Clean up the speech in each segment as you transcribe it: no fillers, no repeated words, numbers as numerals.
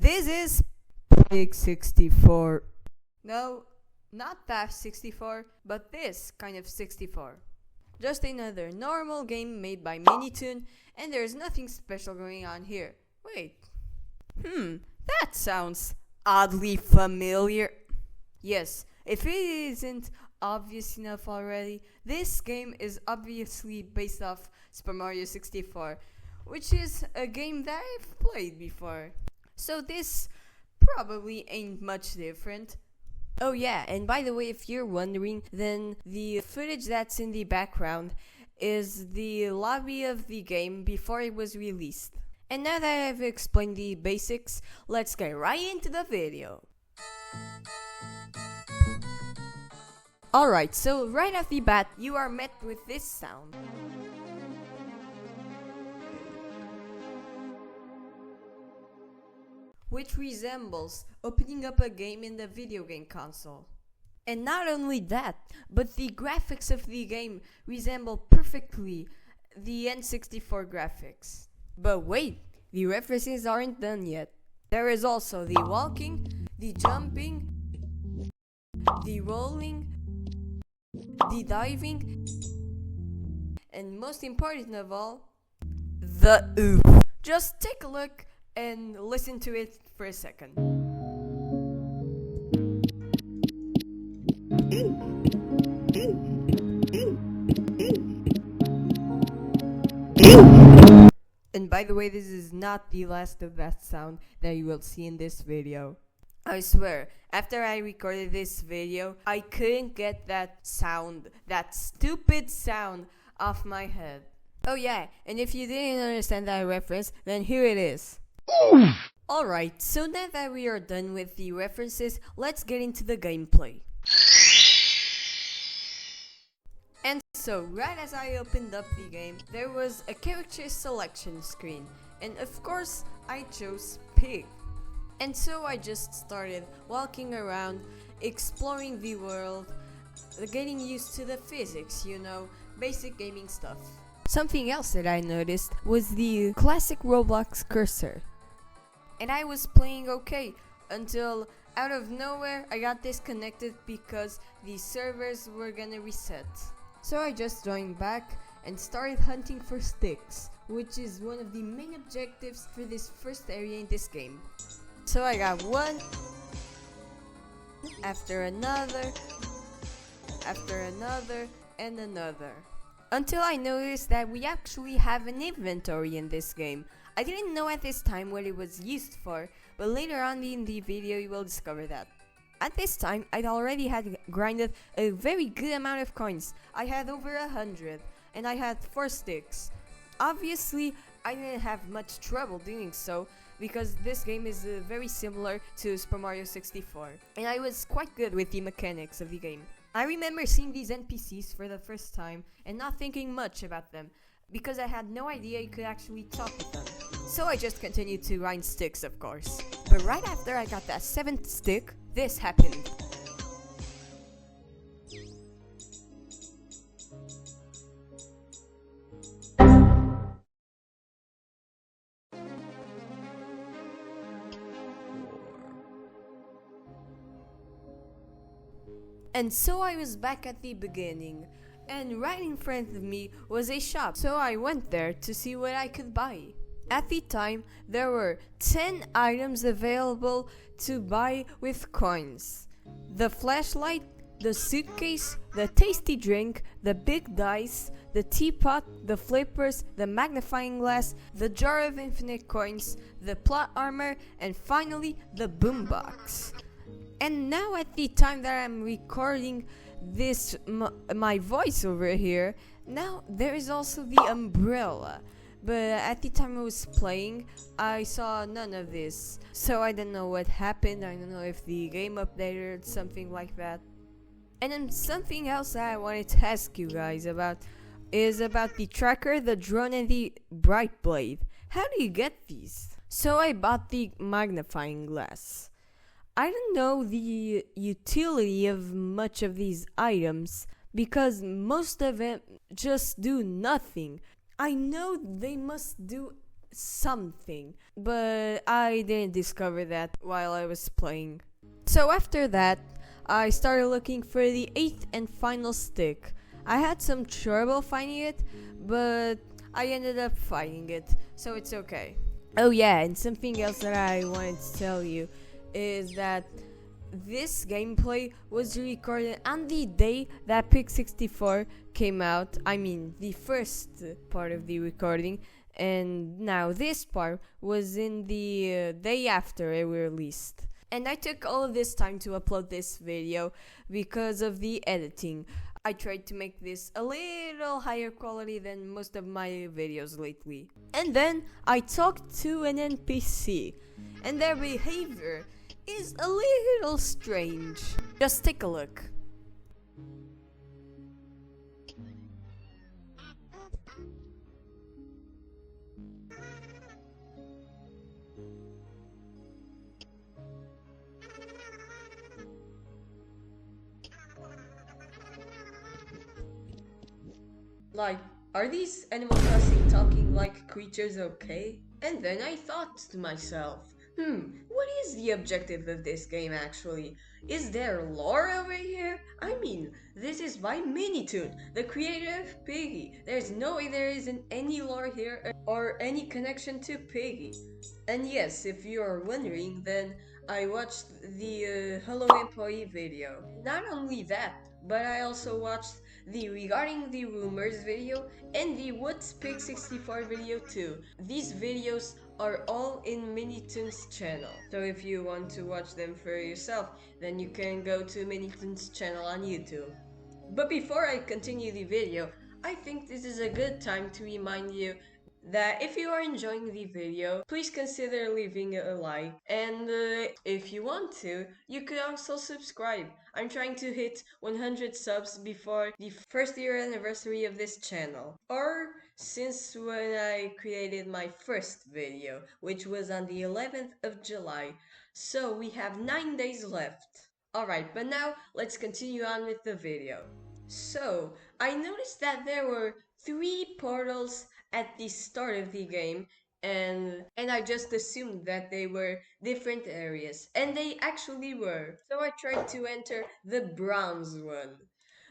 This is Pig 64. No, not that 64, but this kind of 64. Just another normal game made by Minitoon, and there's nothing special going on here. Wait. That sounds oddly familiar. Yes, if it isn't obvious enough already, this game is obviously based off Super Mario 64, which is a game that I've played before. So this probably ain't much different. Oh yeah, and by the way, if you're wondering, then the footage that's in the background is the lobby of the game before it was released. And now that I've explained the basics, let's get right into the video. Alright, so right off the bat, you are met with this sound. Which resembles opening up a game in the video game console. And not only that, but the graphics of the game resemble perfectly the N64 graphics. But wait, the references aren't done yet. There is also the walking, the jumping, the rolling, the diving, and most important of all, the oof. Just take a look and listen to it for a second. And by the way, this is not the last of that sound that you will see in this video. I swear, after I recorded this video, I couldn't get that sound, that stupid sound, off my head. Oh yeah, and if you didn't understand that reference, then here it is. Alright, so now that we are done with the references, let's get into the gameplay. And so, right as I opened up the game, there was a character selection screen, and of course, I chose Pig. And so I just started walking around, exploring the world, getting used to the physics, basic gaming stuff. Something else that I noticed was the classic Roblox cursor. And I was playing okay until out of nowhere I got disconnected because the servers were gonna reset. So I just joined back and started hunting for sticks, which is one of the main objectives for this first area in this game. So I got one after another, and another. Until I noticed that we actually have an inventory in this game. I didn't know at this time what it was used for, but later on in the video you will discover that. At this time, I'd already had grinded a very good amount of coins. I had over 100, and I had 4 sticks. Obviously, I didn't have much trouble doing so, because this game is very similar to Super Mario 64, and I was quite good with the mechanics of the game. I remember seeing these NPCs for the first time and not thinking much about them, because I had no idea you could actually talk with them. So I just continued to grind sticks, of course. But right after I got that 7th stick, this happened. And so I was back at the beginning, and right in front of me was a shop, so I went there to see what I could buy. At the time, there were 10 items available to buy with coins. The flashlight, the suitcase, the tasty drink, the big dice, the teapot, the flippers, the magnifying glass, the jar of infinite coins, the plot armor, and finally the boombox. And now at the time that I'm recording this, my voice over here, now there is also the umbrella. But at the time I was playing, I saw none of this. So I don't know what happened, I don't know if the game updated or something like that. And then something else that I wanted to ask you guys about is about the tracker, the drone, and the bright blade. How do you get these? So I bought the magnifying glass. I don't know the utility of much of these items because most of them just do nothing. I know they must do something, but I didn't discover that while I was playing. So after that, I started looking for the 8th and final stick. I had some trouble finding it, but I ended up finding it, so it's okay. Oh yeah, and something else that I wanted to tell you is that this gameplay was recorded on the day that Pig 64 came out. I mean, the first part of the recording, and now this part was in the day after it was released. And I took all of this time to upload this video because of the editing. I tried to make this a little higher quality than most of my videos lately. And then I talked to an NPC, and their behavior is a little strange. Just take a look. Like, are these Animal Crossing talking like creatures okay? And then I thought to myself, what is the objective of this game actually? Is there lore over here? I mean, this is by Minitoon, the creator of Piggy. There's no way there isn't any lore here or any connection to Piggy. And yes, if you are wondering, then I watched the Hello Employee video. Not only that, but I also watched the Regarding the Rumors video and the What's Pig 64 video too. These videos are all in Minitoon's channel, so if you want to watch them for yourself, then you can go to Minitoon's channel on YouTube. But before I continue the video, I think this is a good time to remind you that if you are enjoying the video, please consider leaving a like, and if you want to, you could also subscribe. I'm trying to hit 100 subs before the first year anniversary of this channel, or since when I created my first video, which was on the 11th of July, so we have 9 days left. Alright, but now let's continue on with the video. So, I noticed that there were 3 portals at the start of the game, and I just assumed that they were different areas, and they actually were. So I tried to enter the bronze one,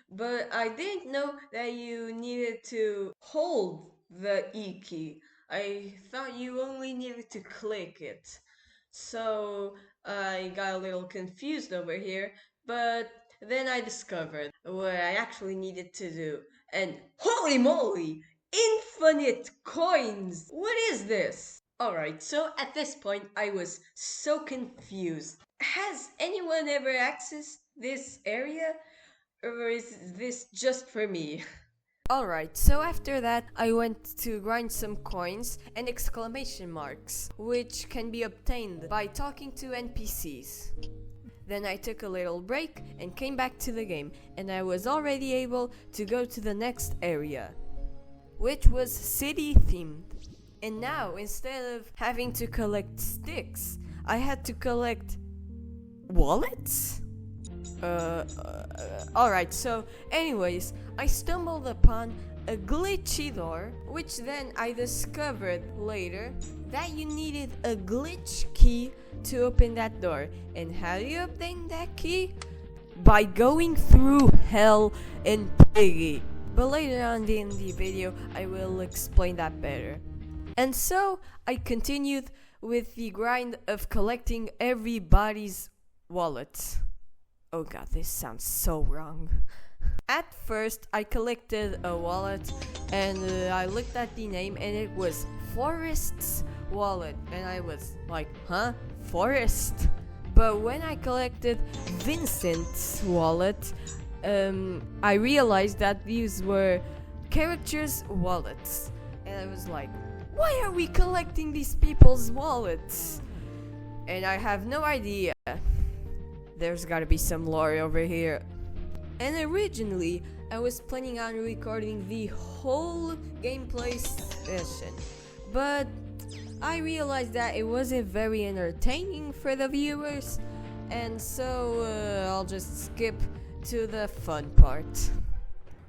but I didn't know that you needed to hold the E key. I thought you only needed to click it. So I got a little confused over here, but then I discovered what I actually needed to do. And holy moly! Infinite coins! What is this? Alright, so at this point I was so confused. Has anyone ever accessed this area? Or is this just for me? Alright, so after that I went to grind some coins and exclamation marks, which can be obtained by talking to NPCs. Then I took a little break and came back to the game, and I was already able to go to the next area, which was city themed. And now, instead of having to collect sticks, I had to collect wallets? Alright, so anyways, I stumbled upon a glitchy door, which then I discovered later that you needed a glitch key to open that door. And how do you obtain that key? By going through hell in Piggy. But later on in the video, I will explain that better. And so, I continued with the grind of collecting everybody's wallet. Oh god, this sounds so wrong. At first, I collected a wallet, and I looked at the name, and it was Forrest's wallet. And I was like, huh? Forrest? But when I collected Vincent's wallet, I realized that these were characters' wallets. And I was like, why are we collecting these people's wallets? And I have no idea. There's gotta be some lore over here. And originally, I was planning on recording the whole gameplay session, but I realized that it wasn't very entertaining for the viewers, and so I'll just skip to the fun part.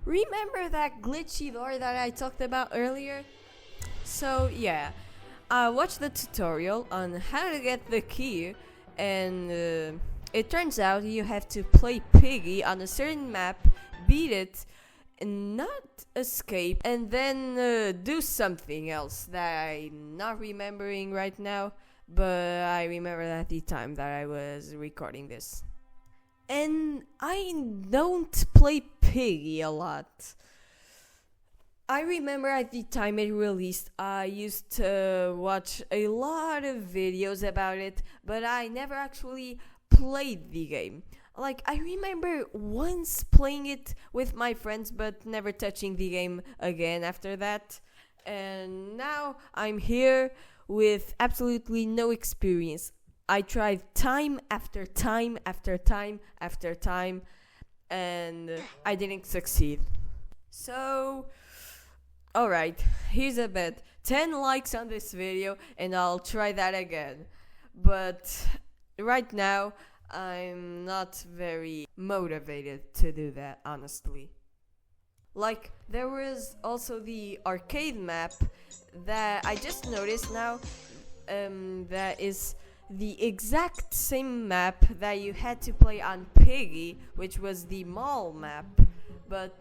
Remember that glitchy door that I talked about earlier? So yeah, I watched the tutorial on how to get the key, and it turns out you have to play Piggy on a certain map, beat it, and not escape, and then do something else that I'm not remembering right now, but I remember at the time that I was recording this. And I don't play Piggy a lot. I remember at the time it released, I used to watch a lot of videos about it, but I never actually played the game. Like, I remember once playing it with my friends, but never touching the game again after that. And now I'm here with absolutely no experience. I tried time after time after time after time, and I didn't succeed. So, alright, here's a bet. 10 likes on this video, and I'll try that again. But right now, I'm not very motivated to do that, honestly. Like, there was also the arcade map that I just noticed now, that is the exact same map that you had to play on Piggy, which was the mall map. But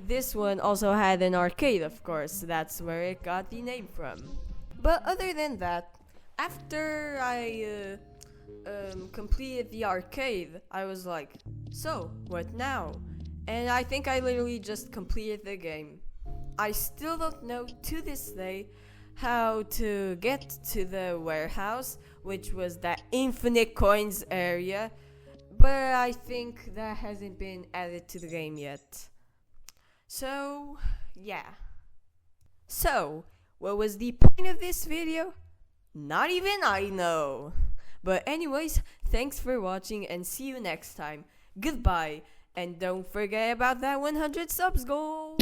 this one also had an arcade, of course, that's where it got the name from. But other than that, after I completed the arcade, I was like, so, what now? And I think I literally just completed the game. I still don't know to this day how to get to the warehouse, which was that infinite coins area, but I think that hasn't been added to the game yet. So, yeah. So, what was the point of this video? Not even I know. But anyways, thanks for watching and see you next time. Goodbye, and don't forget about that 100 subs goal!